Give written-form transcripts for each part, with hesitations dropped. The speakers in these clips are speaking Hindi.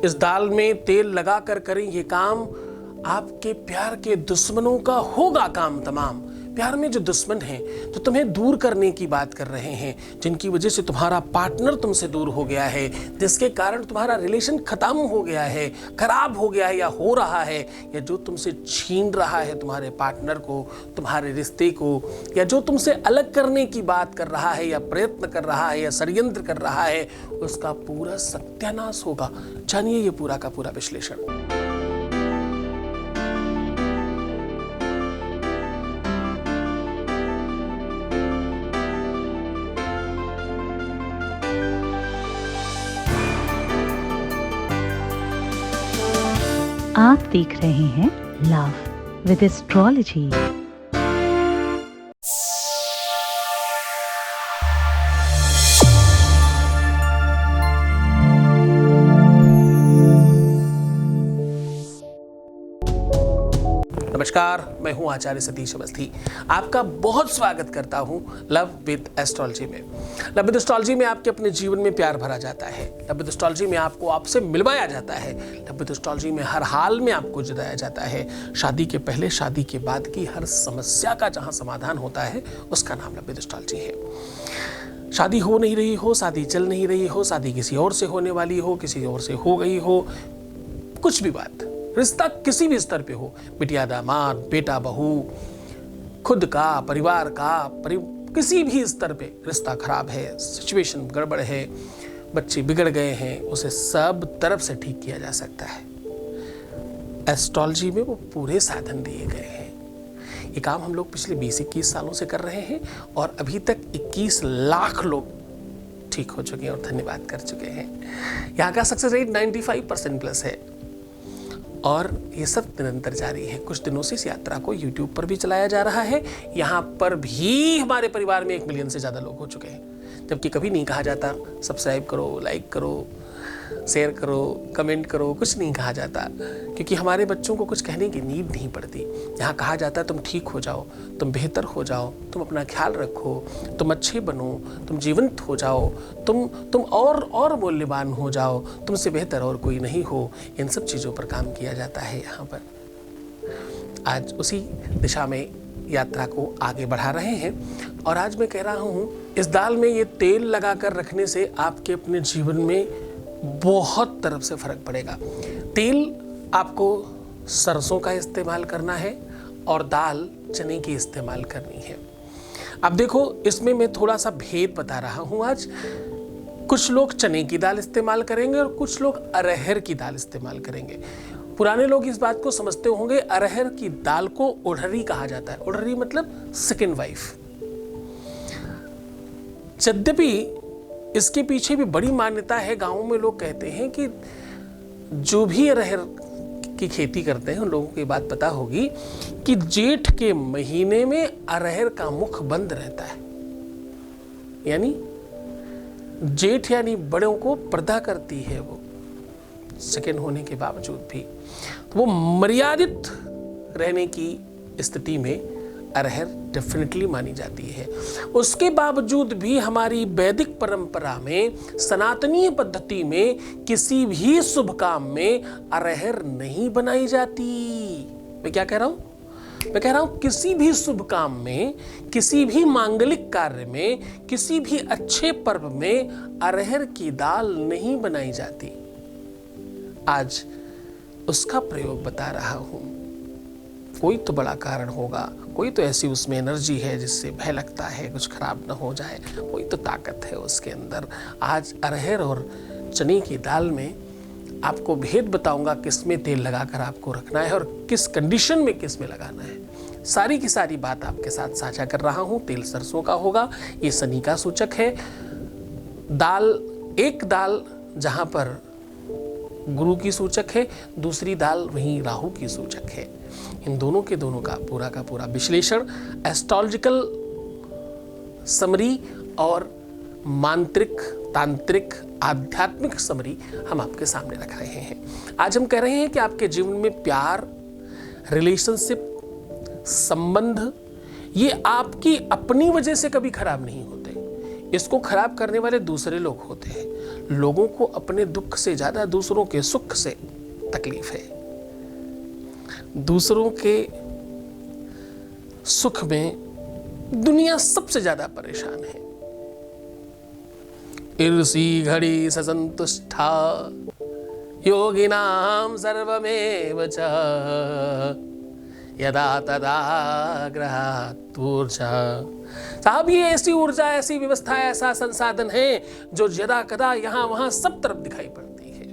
इस दाल में तेल लगाकर करें ये काम, आपके प्यार के दुश्मनों का होगा काम तमाम। प्यार में जो दुश्मन हैं, जो तुम्हें दूर करने की बात कर रहे हैं, जिनकी वजह से तुम्हारा पार्टनर तुमसे दूर हो गया है, जिसके कारण तुम्हारा रिलेशन खत्म हो गया है, खराब हो गया है या हो रहा है, या जो तुमसे छीन रहा है तुम्हारे पार्टनर को, तुम्हारे रिश्ते को, या जो तुमसे अलग करने की बात कर रहा है या प्रयत्न कर रहा है या षड्यंत्र कर रहा है, उसका पूरा सत्यानाश होगा। जानिए ये पूरा का पूरा विश्लेषण। आप देख रहे हैं लव विद एस्ट्रोलॉजी। नमस्कार, मैं हूं आचार्य सतीश अवस्थी। आपका बहुत स्वागत करता हूं लव विद एस्ट्रोलॉजी में। लव विद एस्ट्रोलॉजी में आपके अपने जीवन में प्यार भरा जाता है। लव विद एस्ट्रोलॉजी में आपको आपसे मिलवाया जाता है। लव विद एस्ट्रोलॉजी में हर हाल में आपको जताया जाता है। शादी के पहले, शादी के बाद की हर समस्या का जहां समाधान होता है, उसका नाम लव विद एस्ट्रोलॉजी है। शादी हो नहीं रही हो, शादी चल नहीं रही हो, शादी किसी और से होने वाली हो, किसी और से हो गई हो, कुछ भी बात, रिश्ता किसी भी स्तर पे हो, बिटिया दामाद, बेटा बहू, खुद का, परिवार का, किसी भी स्तर पे रिश्ता खराब है, सिचुएशन गड़बड़ है, बच्चे बिगड़ गए हैं, उसे सब तरफ से ठीक किया जा सकता है। एस्ट्रोलॉजी में वो पूरे साधन दिए गए हैं। ये काम हम लोग पिछले 20-21 सालों से कर रहे हैं और अभी तक 21 लाख लोग ठीक हो चुके हैं और धन्यवाद कर चुके हैं। यहाँ का सक्सेस रेट 95% प्लस है और ये सब निरंतर जारी है। कुछ दिनों से इस यात्रा को YouTube पर भी चलाया जा रहा है। यहाँ पर भी हमारे परिवार में 1 मिलियन से ज़्यादा लोग हो चुके हैं, जबकि कभी नहीं कहा जाता सब्सक्राइब करो, लाइक करो, शेयर करो, कमेंट करो, कुछ नहीं कहा जाता, क्योंकि हमारे बच्चों को कुछ कहने की नीड नहीं पड़ती। यहाँ कहा जाता है तुम ठीक हो जाओ, तुम बेहतर हो जाओ, तुम अपना ख्याल रखो, तुम अच्छे बनो, तुम जीवंत हो जाओ, तुम और मूल्यवान हो जाओ, तुमसे बेहतर और कोई नहीं हो। इन सब चीज़ों पर काम किया जाता है यहाँ पर। आज उसी दिशा में यात्रा को आगे बढ़ा रहे हैं और आज मैं कह रहा हूँ, इस दाल में ये तेल लगाकर रखने से आपके अपने जीवन में बहुत तरफ से फर्क पड़ेगा। तेल आपको सरसों का इस्तेमाल करना है और दाल चने की इस्तेमाल करनी है। अब देखो, इसमें मैं थोड़ा सा भेद बता रहा हूं आज। कुछ लोग चने की दाल इस्तेमाल करेंगे और कुछ लोग अरहर की दाल इस्तेमाल करेंगे। पुराने लोग इस बात को समझते होंगे, अरहर की दाल को ओढ़री कहा जाता है। ओढ़री मतलब सेकंड वाइफ। यद्यपि इसके पीछे भी बड़ी मान्यता है। गांवों में लोग कहते हैं कि जो भी अरहर की खेती करते हैं उन लोगों को ये बात पता होगी कि जेठ के महीने में अरहर का मुख बंद रहता है, यानी जेठ यानी बड़ों को पर्दा करती है वो, सेकंड होने के बावजूद भी। तो वो मर्यादित रहने की स्थिति में अरहर डेफिनेटली मानी जाती है। उसके बावजूद भी हमारी वैदिक परंपरा में, सनातनीय पद्धति में किसी भी शुभ काम में अरहर नहीं बनाई जाती। मैं क्या कह रहा हूं? मैं कह रहा हूं किसी भी शुभ काम में, किसी भी मांगलिक कार्य में, किसी भी अच्छे पर्व में अरहर की दाल नहीं बनाई जाती। आज उसका प्रयोग बता रहा हूं। कोई तो बड़ा कारण होगा, कोई तो ऐसी उसमें एनर्जी है जिससे भय लगता है कुछ खराब ना हो जाए, कोई तो ताकत है उसके अंदर। आज अरहर और चने की दाल में आपको भेद बताऊंगा, किस में तेल लगाकर आपको रखना है और किस कंडीशन में किस में लगाना है। सारी की सारी बात आपके साथ साझा कर रहा हूं। तेल सरसों का होगा, ये शनि का सूचक है। दाल, एक दाल जहां पर गुरु की सूचक है, दूसरी दाल वहीं राहु की सूचक है। इन दोनों का पूरा विश्लेषण, एस्ट्रोलॉजिकल समरी और मांत्रिक, तांत्रिक, आध्यात्मिक समरी हम आपके सामने रख रहे हैं। आज हम कह रहे हैं कि आपके जीवन में प्यार, रिलेशनशिप, संबंध, ये आपकी अपनी वजह से कभी खराब नहीं होते। इसको खराब करने वाले दूसरे लोग होते हैं। लोगों को अपने दुख से ज्यादा दूसरों के सुख से तकलीफ है। दूसरों के सुख में दुनिया सबसे ज्यादा परेशान है। ईर्षि घड़ी ससंतुष्टा योगिनाम सर्वमेव च यदा तदा ग्रहात् ऊर्जा। साहब ये ऐसी ऊर्जा, ऐसी व्यवस्था, ऐसा संसाधन है जो यदा कदा यहां वहां सब तरफ दिखाई पड़ती है।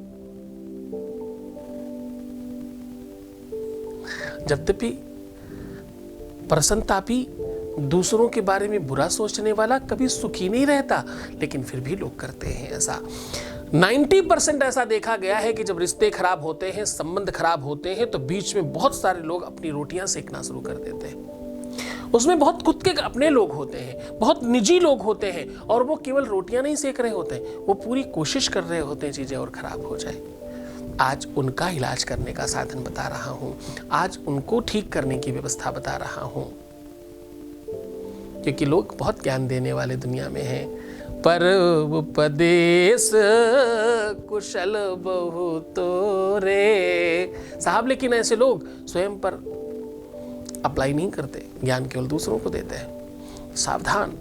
जद्यपि प्रसन्नतापी दूसरों के बारे में बुरा सोचने वाला कभी सुखी नहीं रहता, लेकिन फिर भी लोग करते हैं ऐसा। 90% ऐसा देखा गया है कि जब रिश्ते खराब होते हैं, संबंध खराब होते हैं, तो बीच में बहुत सारे लोग अपनी रोटियां सेकना शुरू कर देते हैं। उसमें बहुत खुद के अपने लोग होते हैं, बहुत निजी लोग होते हैं, और वो केवल रोटियां नहीं सेक रहे होते हैं, वो पूरी कोशिश कर रहे होते हैं चीजें और खराब हो जाए। आज उनका इलाज करने का साधन बता रहा हूं, आज उनको ठीक करने की व्यवस्था बता रहा हूं, क्योंकि लोग बहुत ज्ञान देने वाले दुनिया में हैं। पर उपदेश कुशल बहुतो रे साहब, लेकिन ऐसे लोग स्वयं पर अप्लाई नहीं करते, ज्ञान केवल दूसरों को देते हैं। सावधान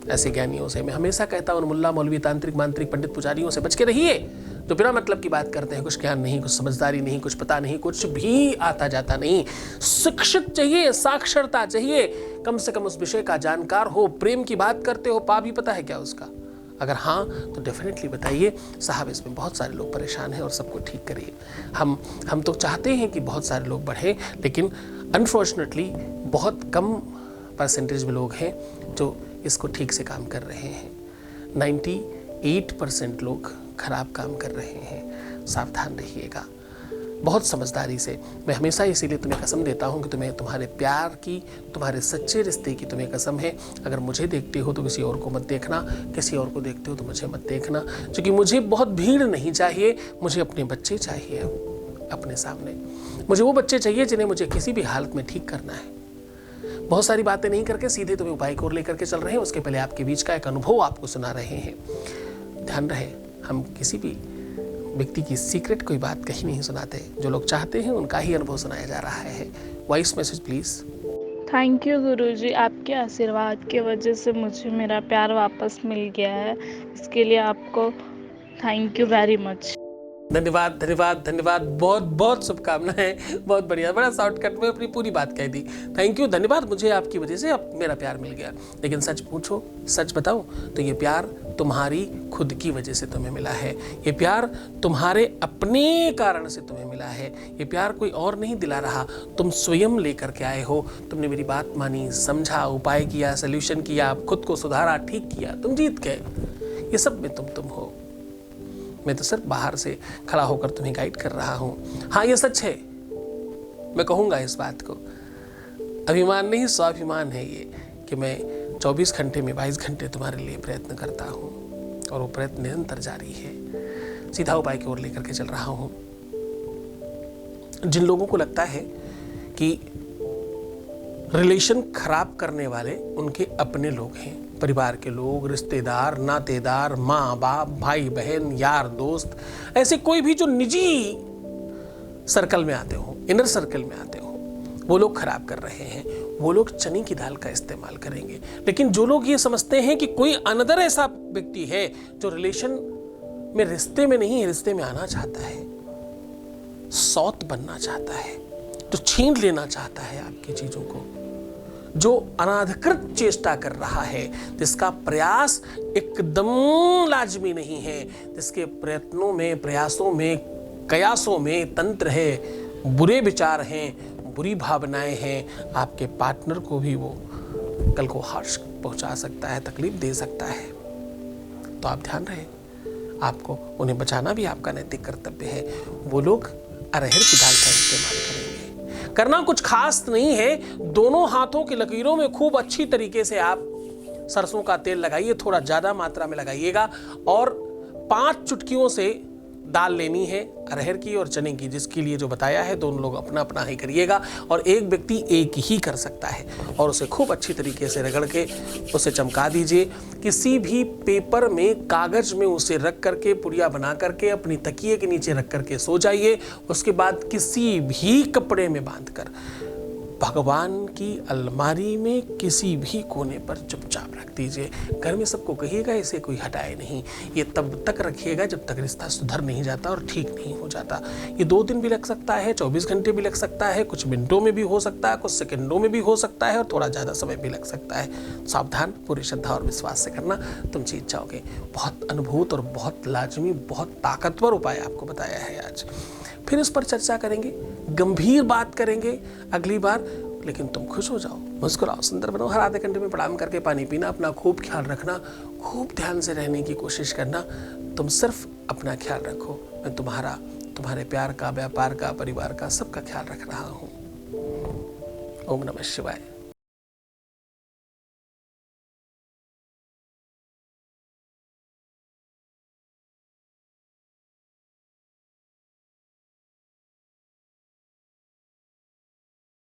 ऐसे ज्ञानियों से। मैं हमेशा कहता हूं, मुल्ला मौलवी तांत्रिक मांत्रिक पंडित पुजारियों से बच के रहिए, तो बिना मतलब की बात करते हैं। कुछ ज्ञान नहीं, कुछ समझदारी नहीं, कुछ पता नहीं, कुछ भी आता जाता नहीं। शिक्षित चाहिए, साक्षरता चाहिए, कम से कम उस विषय का जानकार हो। प्रेम की बात करते हो, पा भी पता है क्या उसका? अगर हाँ तो डेफिनेटली बताइए साहब, इसमें बहुत सारे लोग परेशान हैं और सबको ठीक करिए। हम तो चाहते हैं कि बहुत सारे लोग बढ़े, लेकिन अनफॉर्चुनेटली बहुत कम परसेंटेज में लोग हैं जो इसको ठीक से काम कर रहे हैं। 98% लोग खराब काम कर रहे हैं। सावधान रहिएगा बहुत समझदारी से। मैं हमेशा इसीलिए तुम्हें कसम देता हूं कि तुम्हें तुम्हारे प्यार की, तुम्हारे सच्चे रिश्ते की तुम्हें कसम है। अगर मुझे देखते हो तो किसी और को मत देखना, किसी और को देखते हो तो मुझे मत देखना, क्योंकि मुझे बहुत भीड़ नहीं चाहिए। मुझे अपने बच्चे चाहिए अपने सामने। मुझे वो बच्चे चाहिए जिन्हें मुझे किसी भी हालत में ठीक करना है। बहुत सारी बातें नहीं करके सीधे तुम्हें उपाय को लेकर के चल रहे हैं। उसके पहले आपके बीच का एक अनुभव आपको सुना रहे हैं। ध्यान रहे, हम किसी भी व्यक्ति की सीक्रेट कोई बात कहीं नहीं सुनाते। जो लोग चाहते हैं उनका ही अनुभव सुनाया जा रहा है। Voice message please. Thank you गुरुजी, आपके आशीर्वाद की वजह से मुझे मेरा प्यार वापस मिल गया है। इसके लिए आपको थैंक यू वेरी मच। धन्यवाद धन्यवाद धन्यवाद, बहुत बहुत शुभकामनाएं। बहुत बढ़िया, बड़ा शॉर्टकट में अपनी पूरी बात कह दी। थैंक यू, धन्यवाद। मुझे आपकी वजह से अब मेरा प्यार मिल गया। लेकिन सच पूछो, सच बताओ तो ये प्यार तुम्हारी खुद की वजह से तुम्हें मिला है। ये प्यार तुम्हारे अपने कारण से तुम्हें मिला है। ये प्यार कोई और नहीं दिला रहा, तुम स्वयं लेकर के आए हो। तुमने मेरी बात मानी, समझा, उपाय किया, सोल्यूशन किया, खुद को सुधारा, ठीक किया, तुम जीत गए। ये सब में तुम हो। मैं तो सिर्फ बाहर से खड़ा होकर तुम्हें गाइड कर रहा हूं। हाँ, ये सच है, मैं कहूंगा इस बात को। अभिमान नहीं, स्वाभिमान है ये कि मैं 24 घंटे में 22 घंटे तुम्हारे लिए प्रयत्न करता हूं, और वो प्रयत्न निरंतर जारी है। सीधा उपाय की ओर लेकर के चल रहा हूं। जिन लोगों को लगता है कि रिलेशन खराब करने वाले उनके अपने लोग हैं, परिवार के लोग, रिश्तेदार, नातेदार, माँ बाप, भाई बहन, यार दोस्त, ऐसे कोई भी जो निजी सर्कल में आते हो, इनर सर्कल में आते हो, वो लोग खराब कर रहे हैं। वो लोग चने की दाल का इस्तेमाल करेंगे। लेकिन जो लोग ये समझते हैं कि कोई अनदर ऐसा व्यक्ति है जो रिलेशन में, रिश्ते में नहीं, रिश्ते में आना चाहता है, सौत बनना चाहता है, तो छीन लेना चाहता है आपकी चीजों को, जो अनाधिकृत चेष्टा कर रहा है, जिसका प्रयास एकदम लाजमी नहीं है, जिसके प्रयत्नों में, प्रयासों में, कयासों में तंत्र है, बुरे विचार हैं, बुरी भावनाएं हैं, आपके पार्टनर को भी वो कल को हर्ष पहुंचा सकता है, तकलीफ दे सकता है। तो आप ध्यान रहे, आपको उन्हें बचाना भी आपका नैतिक कर्तव्य है। वो लोग अरहर की दाल का इस्तेमाल करेंगे। करना कुछ खास नहीं है, दोनों हाथों की लकीरों में खूब अच्छी तरीके से आप सरसों का तेल लगाइए, थोड़ा ज्यादा मात्रा में लगाइएगा, और 5 चुटकियों से दाल लेनी है अरहर की और चने की, जिसके लिए जो बताया है दोनों लोग अपना अपना ही करिएगा, और एक व्यक्ति एक ही कर सकता है, और उसे खूब अच्छी तरीके से रगड़ के उसे चमका दीजिए। किसी भी पेपर में, कागज में उसे रख करके, पुड़िया बना करके अपनी तकिए के नीचे रख करके सो जाइए। उसके बाद किसी भी कपड़े में बांधकर भगवान की अलमारी में किसी भी कोने पर चुपचाप रख दीजिए। घर में सबको कहिएगा इसे कोई हटाए नहीं। ये तब तक रखिएगा जब तक रिश्ता सुधर नहीं जाता और ठीक नहीं हो जाता। ये 2 दिन भी लग सकता है, 24 घंटे भी लग सकता है, कुछ मिनटों में भी हो सकता है, कुछ सेकंडों में भी हो सकता है, और थोड़ा ज़्यादा समय भी लग सकता है। सावधान, पूरी श्रद्धा और विश्वास से करना, तुम जीत जाओगे। बहुत अनुभूत और बहुत लाजमी, बहुत ताकतवर उपाय आपको बताया है आज। फिर इस पर चर्चा करेंगे, गंभीर बात करेंगे अगली बार, लेकिन तुम खुश हो जाओ, मुस्कुराओ, सुंदर बनो। हर आधे घंटे में प्रणाम करके पानी पीना, अपना खूब ख्याल रखना, खूब ध्यान से रहने की कोशिश करना। तुम सिर्फ अपना ख्याल रखो, मैं तुम्हारा, तुम्हारे प्यार का, व्यापार का, परिवार का, सबका ख्याल रख रहा हूँ। ओम नमः शिवाय।